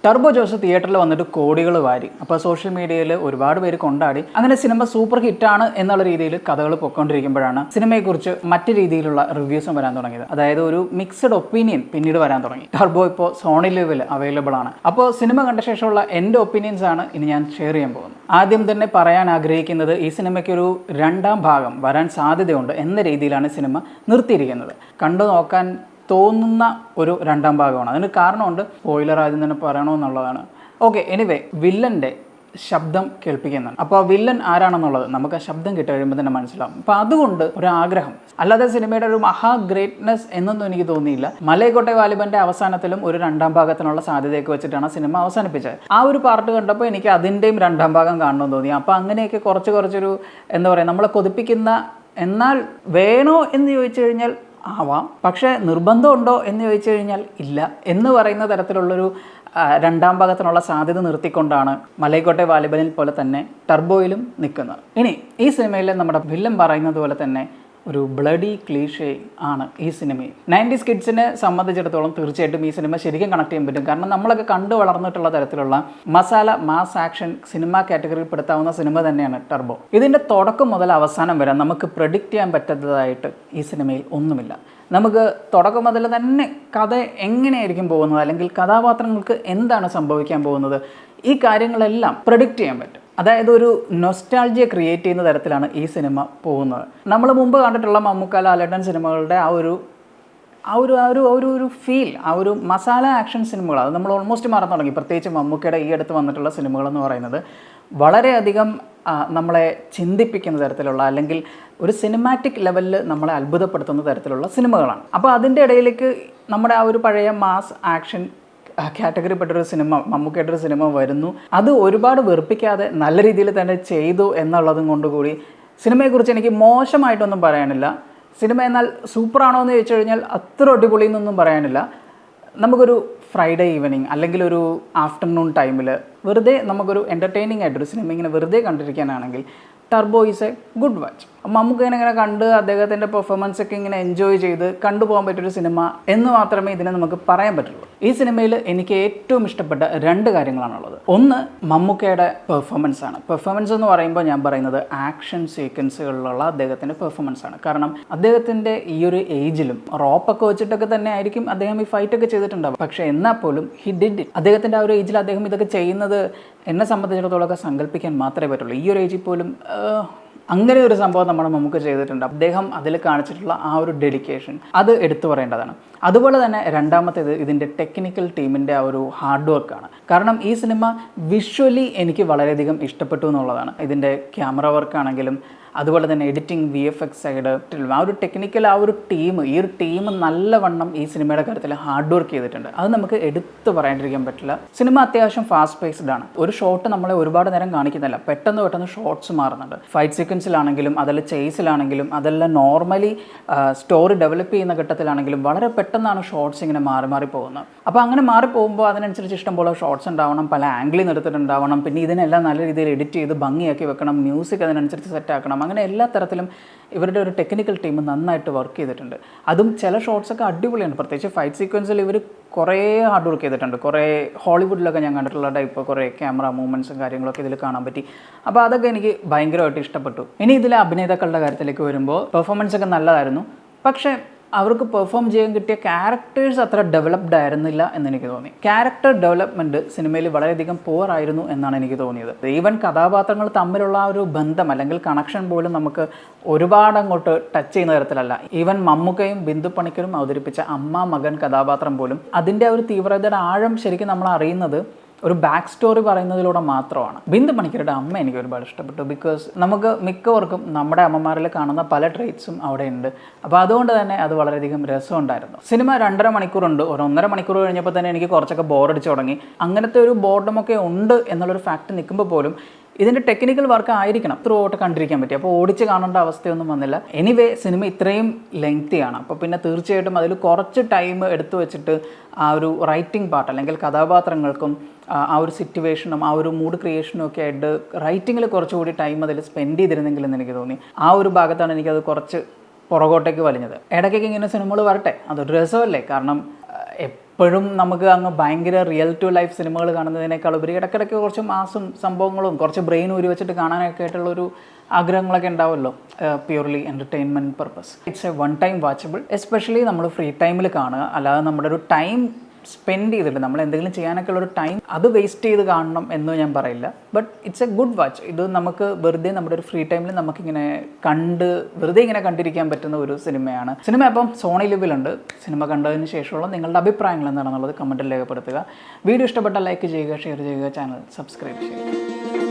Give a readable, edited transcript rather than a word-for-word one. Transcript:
Turbo Jose തിയേറ്ററിൽ വന്നിട്ട് കോടികൾ വാരി. അപ്പോൾ സോഷ്യൽ മീഡിയയിൽ ഒരുപാട് പേര് കൊണ്ടാടി. അങ്ങനെ സിനിമ സൂപ്പർ ഹിറ്റാണ് എന്നുള്ള രീതിയിൽ കഥകൾ പൊയ്ക്കൊണ്ടിരിക്കുമ്പോഴാണ് സിനിമയെക്കുറിച്ച് മറ്റു രീതിയിലുള്ള റിവ്യൂസും വരാൻ തുടങ്ങിയത്. അതായത് ഒരു മിക്സഡ് ഒപ്പീനിയൻ പിന്നീട് വരാൻ തുടങ്ങി. ടർബോ ഇപ്പോൾ സോണി ലിവിൽ അവൈലബിൾ ആണ്. അപ്പോൾ സിനിമ കണ്ട ശേഷമുള്ള എൻ്റെ ഒപ്പീനിയൻസ് ആണ് ഇനി ഞാൻ ഷെയർ ചെയ്യാൻ പോകുന്നത്. ആദ്യം തന്നെ പറയാൻ ആഗ്രഹിക്കുന്നത്, ഈ സിനിമയ്ക്കൊരു രണ്ടാം ഭാഗം വരാൻ സാധ്യതയുണ്ട് എന്ന രീതിയിലാണ് സിനിമ നിർത്തിയിരിക്കുന്നത്. കണ്ടു നോക്കാൻ തോന്നുന്ന ഒരു രണ്ടാം ഭാഗമാണ്. അതിന് കാരണമുണ്ട്, സ്പോയിലർ ആദ്യം തന്നെ പറയണമെന്നുള്ളതാണ്. ഓക്കെ, എനിവേ, വില്ലൻ്റെ ശബ്ദം കേൾപ്പിക്കുന്നുണ്ട്. അപ്പോൾ വില്ലൻ ആരാണെന്നുള്ളത് നമുക്ക് ആ ശബ്ദം കിട്ടി കഴിയുമ്പോൾ തന്നെ മനസ്സിലാവും. അപ്പോൾ അതുകൊണ്ട് ഒരു ആഗ്രഹം, അല്ലാതെ സിനിമയുടെ ഒരു മഹാ ഗ്രേറ്റ്നെസ് എന്നൊന്നും എനിക്ക് തോന്നിയില്ല. മലൈക്കോട്ടെ വാലിബൻ്റെ അവസാനത്തിലും ഒരു രണ്ടാം ഭാഗത്തിനുള്ള സാധ്യതയൊക്കെ വെച്ചിട്ടാണ് സിനിമ അവസാനിപ്പിച്ചത്. ആ ഒരു പാർട്ട് കണ്ടപ്പോൾ എനിക്ക് അതിൻ്റെയും രണ്ടാം ഭാഗം കാണണമെന്ന് തോന്നി. അപ്പോൾ അങ്ങനെയൊക്കെ കുറച്ചൊരു എന്താ പറയുക, നമ്മളെ കൊതിപ്പിക്കുന്ന, എന്നാൽ വേണോ എന്ന് ചോദിച്ചു കഴിഞ്ഞാൽ ആവാം, പക്ഷേ നിർബന്ധമുണ്ടോ എന്ന് ചോദിച്ചു കഴിഞ്ഞാൽ ഇല്ല എന്ന് പറയുന്ന തരത്തിലുള്ളൊരു രണ്ടാം ഭാഗത്തിനുള്ള സാധ്യത നിർത്തിക്കൊണ്ടാണ് മലൈക്കോട്ടെ വാലിബനിൽ പോലെ തന്നെ ടർബോയിലും നിൽക്കുന്നത്. ഇനി ഈ സിനിമയിൽ നമ്മുടെ വില്ലൻ പറയുന്നത് പോലെ തന്നെ ഒരു ബ്ലഡി ക്ലീഷേ ആണ് ഈ സിനിമയിൽ. 90s കിഡ്സിനെ സംബന്ധിച്ചിടത്തോളം തീർച്ചയായിട്ടും ഈ സിനിമ ശരിക്കും കണക്ട് ചെയ്യാൻ പറ്റും. കാരണം നമ്മളൊക്കെ കണ്ടു വളർന്നിട്ടുള്ള തരത്തിലുള്ള മസാല മാസ് ആക്ഷൻ സിനിമ കാറ്റഗറിയിൽ പെടുത്താവുന്ന സിനിമ തന്നെയാണ് ടർബോ. ഇതിൻ്റെ തുടക്കം മുതൽ അവസാനം വരെ നമുക്ക് പ്രെഡിക്റ്റ് ചെയ്യാൻ പറ്റാത്തതായിട്ട് ഈ സിനിമയിൽ ഒന്നുമില്ല. നമുക്ക് തുടക്കം മുതൽ തന്നെ കഥ എങ്ങനെയായിരിക്കും പോകുന്നത്, അല്ലെങ്കിൽ കഥാപാത്രങ്ങൾക്ക് എന്താണ് സംഭവിക്കാൻ പോകുന്നത്, ഈ കാര്യങ്ങളെല്ലാം പ്രെഡിക്റ്റ് ചെയ്യാൻ പറ്റും. അതായത് ഒരു നൊസ്റ്റാൾജിയ ക്രിയേറ്റ് ചെയ്യുന്ന തരത്തിലാണ് ഈ സിനിമ പോകുന്നത്. നമ്മൾ മുമ്പ് കണ്ടിട്ടുള്ള മമ്മൂക്ക, ലാലേട്ടൻ സിനിമകളുടെ ആ ഒരു ഫീൽ, ആ ഒരു മസാല ആക്ഷൻ സിനിമകൾ, അത് നമ്മൾ ഓൾമോസ്റ്റ് മാറാൻ തുടങ്ങി. പ്രത്യേകിച്ച് മമ്മൂക്കയുടെ ഈ അടുത്ത് വന്നിട്ടുള്ള സിനിമകളെന്ന് പറയുന്നത് വളരെയധികം നമ്മളെ ചിന്തിപ്പിക്കുന്ന തരത്തിലുള്ള, അല്ലെങ്കിൽ ഒരു സിനിമാറ്റിക് ലെവലിൽ നമ്മളെ അത്ഭുതപ്പെടുത്തുന്ന തരത്തിലുള്ള സിനിമകളാണ്. അപ്പോൾ അതിൻ്റെ ഇടയിലേക്ക് നമ്മുടെ ആ ഒരു പഴയ മാസ് ആക്ഷൻ കാറ്റഗറിപ്പെട്ടൊരു സിനിമ, മമ്മൂക്കയുടെ ഒരു സിനിമ വരുന്നു. അത് ഒരുപാട് വെറുപ്പിക്കാതെ നല്ല രീതിയിൽ തന്നെ ചെയ്തു എന്നുള്ളതും കൊണ്ടുകൂടി സിനിമയെക്കുറിച്ച് എനിക്ക് മോശമായിട്ടൊന്നും പറയാനില്ല. സിനിമ എന്നാൽ സൂപ്പറാണോ എന്ന് ചോദിച്ചു കഴിഞ്ഞാൽ അത്ര അടിപൊളി എന്നൊന്നും പറയാനില്ല. നമുക്കൊരു ഫ്രൈഡേ ഈവനിങ് അല്ലെങ്കിൽ ഒരു ആഫ്റ്റർനൂൺ ടൈമിൽ വെറുതെ നമുക്കൊരു എൻ്റർടൈനിങ് ആയിട്ടൊരു സിനിമ ഇങ്ങനെ വെറുതെ കണ്ടിരിക്കാനാണെങ്കിൽ Turbo is a good watch. നമുക്ക് ഇങ്ങനെ കണ്ട് അദ്ദേഹത്തിൻ്റെ പെർഫോമൻസ് ഒക്കെ ഇങ്ങനെ എൻജോയ് ചെയ്ത് കണ്ടുപോകാൻ പറ്റിയൊരു സിനിമ എന്ന് മാത്രമേ ഇതിനെ നമുക്ക് പറയാൻ പറ്റുള്ളൂ. ഈ സിനിമയിൽ എനിക്ക് ഏറ്റവും ഇഷ്ടപ്പെട്ട രണ്ട് കാര്യങ്ങളാണുള്ളത്. ഒന്ന്, മമ്മൂക്കയുടെ പെർഫോമൻസ് ആണ്. പെർഫോമൻസ് എന്ന് പറയുമ്പോൾ ഞാൻ പറയുന്നത് ആക്ഷൻ സീക്വൻസുകളിലുള്ള അദ്ദേഹത്തിൻ്റെ പെർഫോമൻസ് ആണ്. കാരണം അദ്ദേഹത്തിൻ്റെ ഈ ഒരു ഏജിലും റോപ്പൊക്കെ വെച്ചിട്ടൊക്കെ തന്നെ ആയിരിക്കും അദ്ദേഹം ഈ ഫൈറ്റൊക്കെ ചെയ്തിട്ടുണ്ടാവും. പക്ഷേ എന്നാൽ പോലും ഹി ഡിഡ് ഇറ്റ്. അദ്ദേഹത്തിൻ്റെ ആ ഒരു ഏജിൽ അദ്ദേഹം ഇതൊക്കെ ചെയ്യുന്നത് എന്നെ സംബന്ധിച്ചിടത്തോളമൊക്കെ സങ്കല്പിക്കാൻ മാത്രമേ പറ്റുള്ളൂ. ഈ ഒരു ഏജിൽ പോലും അങ്ങനെ ഒരു സംഭവം നമ്മുടെ നമുക്ക് ചെയ്തിട്ടുണ്ട്. അദ്ദേഹം അതിൽ കാണിച്ചിട്ടുള്ള ആ ഒരു ഡെഡിക്കേഷൻ അത് എടുത്തു പറയേണ്ടതാണ്. അതുപോലെ തന്നെ രണ്ടാമത്തേത് ഇതിൻ്റെ ടെക്നിക്കൽ ടീമിൻ്റെ ആ ഒരു ഹാർഡ് വർക്കാണ്. കാരണം ഈ സിനിമ വിഷ്വലി എനിക്ക് വളരെയധികം ഇഷ്ടപ്പെട്ടു എന്നുള്ളതാണ്. ഇതിൻ്റെ ക്യാമറ വർക്കാണെങ്കിലും അതുപോലെ തന്നെ എഡിറ്റിംഗ്, VFX സൈഡ്, ആ ഒരു ടെക്നിക്കൽ ആ ഒരു ഈ ഒരു ടീം നല്ലവണ്ണം ഈ സിനിമയുടെ കാര്യത്തിൽ ഹാർഡ് വർക്ക് ചെയ്തിട്ടുണ്ട്. അത് നമുക്ക് എടുത്തു പറയാണ്ടിരിക്കാൻ പറ്റില്ല. സിനിമ അത്യാവശ്യം ഫാസ്റ്റ് പേസ്ഡ് ആണ്. ഒരു ഷോട്ട് നമ്മളെ ഒരുപാട് നേരം കാണിക്കുന്നില്ല, പെട്ടെന്ന് ഷോട്ട്സ് മാറുന്നുണ്ട്. ഫൈറ്റ് സീക്വൻസിലാണെങ്കിലും അതല്ല ചേസിലാണെങ്കിലും അതെല്ലാം നോർമലി സ്റ്റോറി ഡെവലപ്പ് ചെയ്യുന്ന ഘട്ടത്തിലാണെങ്കിലും വളരെ പെട്ടെന്നാണ് ഷോട്ട്സ് ഇങ്ങനെ മാറി പോകുന്നത്. അപ്പോൾ അങ്ങനെ മാറിപ്പോകുമ്പോൾ അതിനനുസരിച്ച് ഇഷ്ടംപോലെ ഷോട്ട്സ് ഉണ്ടാവണം, പല ആംഗിളിൽ നിർത്തിയിട്ടുണ്ടാവണം, പിന്നെ ഇതിനെല്ലാം നല്ല രീതിയിൽ എഡിറ്റ് ചെയ്ത് ഭംഗിയാക്കി വെക്കണം, മ്യൂസിക് അതിനനുസരിച്ച് സെറ്റാക്കണം. അങ്ങനെ എല്ലാ തരത്തിലും ഇവരുടെ ഒരു ടെക്നിക്കൽ ടീം നന്നായിട്ട് വർക്ക് ചെയ്തിട്ടുണ്ട്. അതും ചില ഷോട്ട്സൊക്കെ അടിപൊളിയാണ്. പ്രത്യേകിച്ച് ഫൈറ്റ് സീക്വൻസിൽ ഇവർ കുറേ ഹാർഡ് വർക്ക് ചെയ്തിട്ടുണ്ട്. കുറേ ഹോളിവുഡിലൊക്കെ ഞാൻ കണ്ടിട്ടുള്ള ടൈപ്പ് കുറേ ക്യാമറ മൂവ്മെൻറ്റ്സും കാര്യങ്ങളൊക്കെ ഇതിൽ കാണാൻ പറ്റി. അപ്പോൾ അതൊക്കെ എനിക്ക് ഭയങ്കരമായിട്ട് ഇഷ്ടപ്പെട്ടു. ഇനി ഇതിലെ അഭിനേതാക്കളുടെ കാര്യത്തിലേക്ക് വരുമ്പോൾ പെർഫോമൻസ് ഒക്കെ നല്ലതായിരുന്നു. പക്ഷേ അവർക്ക് പെർഫോം ചെയ്യാൻ കിട്ടിയ ക്യാരക്ടേഴ്സ് അത്ര ഡെവലപ്ഡ് ആയിരുന്നില്ല എന്നെനിക്ക് തോന്നി. ക്യാരക്ടർ ഡെവലപ്മെൻറ്റ് സിനിമയിൽ വളരെയധികം പുവർ ആയിരുന്നു എന്നാണ് എനിക്ക് തോന്നിയത്. ഈവൻ കഥാപാത്രങ്ങൾ തമ്മിലുള്ള ആ ഒരു ബന്ധം അല്ലെങ്കിൽ കണക്ഷൻ പോലും നമുക്ക് ഒരുപാട് അങ്ങോട്ട് ടച്ച് ചെയ്യുന്ന തരത്തിലല്ല. ഈവൻ മമ്മൂക്കയും ബിന്ദു പണിക്കരും അവതരിപ്പിച്ച അമ്മ മകൻ കഥാപാത്രം പോലും അതിൻ്റെ ഒരു തീവ്രതയുടെ ആഴം ശരിക്കും നമ്മൾ അറിയുന്നത് ഒരു ബാക്ക് സ്റ്റോറി പറയുന്നതിലൂടെ മാത്രമാണ്. ബിന്ദു പണിക്കരുടെ അമ്മ എനിക്ക് ഒരുപാട് ഇഷ്ടപ്പെട്ടു. ബിക്കോസ് നമുക്ക് മിക്കവർക്കും നമ്മുടെ അമ്മമാരിൽ കാണുന്ന പല ട്രേറ്റ്സും അവിടെ ഉണ്ട്. അപ്പോൾ അതുകൊണ്ട് തന്നെ അത് വളരെയധികം രസമുണ്ടായിരുന്നു. സിനിമ 2.5 മണിക്കൂറുണ്ട്. ഒരു 1.5 മണിക്കൂർ കഴിഞ്ഞപ്പോൾ തന്നെ എനിക്ക് കുറച്ചൊക്കെ ബോറടിച്ച് തുടങ്ങി. അങ്ങനത്തെ ഒരു ബോർഡമൊക്കെ ഉണ്ട് എന്നുള്ളൊരു ഫാക്റ്റ് നിൽക്കുമ്പോൾ പോലും ഇതിൻ്റെ ടെക്നിക്കൽ വർക്ക് ആയിരിക്കണം ത്രൂ ഔട്ട് കണ്ടിരിക്കാൻ പറ്റി. അപ്പോൾ ഓടിച്ച് കാണേണ്ട അവസ്ഥയൊന്നും വന്നില്ല. എനിവേ, സിനിമ ഇത്രയും ലെങ്തിയാണ്. അപ്പോൾ പിന്നെ തീർച്ചയായിട്ടും അതിൽ കുറച്ച് ടൈം എടുത്തു വെച്ചിട്ട് ആ ഒരു റൈറ്റിംഗ് പാർട്ട് അല്ലെങ്കിൽ കഥാപാത്രങ്ങൾക്കും ആ ഒരു സിറ്റുവേഷനും ആ ഒരു മൂഡ് ക്രിയേഷനും ഒക്കെ ആയിട്ട് റൈറ്റിങ്ങിൽ കുറച്ചുകൂടി ടൈം അതിൽ സ്പെൻഡ് ചെയ്തിരുന്നെങ്കിലെന്ന് എനിക്ക് തോന്നി. ആ ഒരു ഭാഗത്താണ് എനിക്കത് കുറച്ച് പുറകോട്ടേക്ക് വലിഞ്ഞത്. ഇടയ്ക്കൊക്കെ ഇങ്ങനെ സിനിമകൾ വരട്ടെ, അതൊരു രസമല്ലേ. കാരണം എപ്പോഴും നമുക്ക് അങ്ങ് ഭയങ്കര റിയൽ ടു ലൈഫ് സിനിമകൾ കാണുന്നതിനേക്കാൾ ഉപരി ഇടയ്ക്കിടയ്ക്ക് കുറച്ച് മാസും സംഭവങ്ങളും കുറച്ച് ബ്രെയിൻ ഊരി വെച്ചിട്ട് കാണാനൊക്കെ ആയിട്ടുള്ളൊരു ആഗ്രഹങ്ങളൊക്കെ ഉണ്ടാവുമല്ലോ, purely entertainment purpose. It's A one time watchable. Especially നമ്മൾ ഫ്രീ ടൈമിൽ കാണുക, അല്ലാതെ നമ്മുടെ ഒരു ടൈം സ്പെൻഡ് ചെയ്തിട്ട് നമ്മൾ എന്തെങ്കിലും ചെയ്യാനൊക്കെ ഉള്ളൊരു ടൈം അത് വേസ്റ്റ് ചെയ്ത് കാണണം എന്ന് ഞാൻ പറയില്ല. But it's A good watch. ഇത് നമുക്ക് വെറുതെ നമ്മുടെ ഒരു ഫ്രീ ടൈമിൽ നമുക്കിങ്ങനെ വെറുതെ ഇങ്ങനെ കണ്ടിരിക്കാൻ പറ്റുന്ന ഒരു സിനിമയാണ്. സിനിമ അപ്പം സോണി ലിവിലുണ്ട്. സിനിമ കണ്ടതിന് ശേഷമുള്ള നിങ്ങളുടെ അഭിപ്രായങ്ങൾ എന്താണെന്നുള്ളത് കമൻറ്റിൽ രേഖപ്പെടുത്തുക. വീഡിയോ ഇഷ്ടപ്പെട്ടാൽ ലൈക്ക് ചെയ്യുക, ഷെയർ ചെയ്യുക, ചാനൽ സബ്സ്ക്രൈബ് ചെയ്യുക.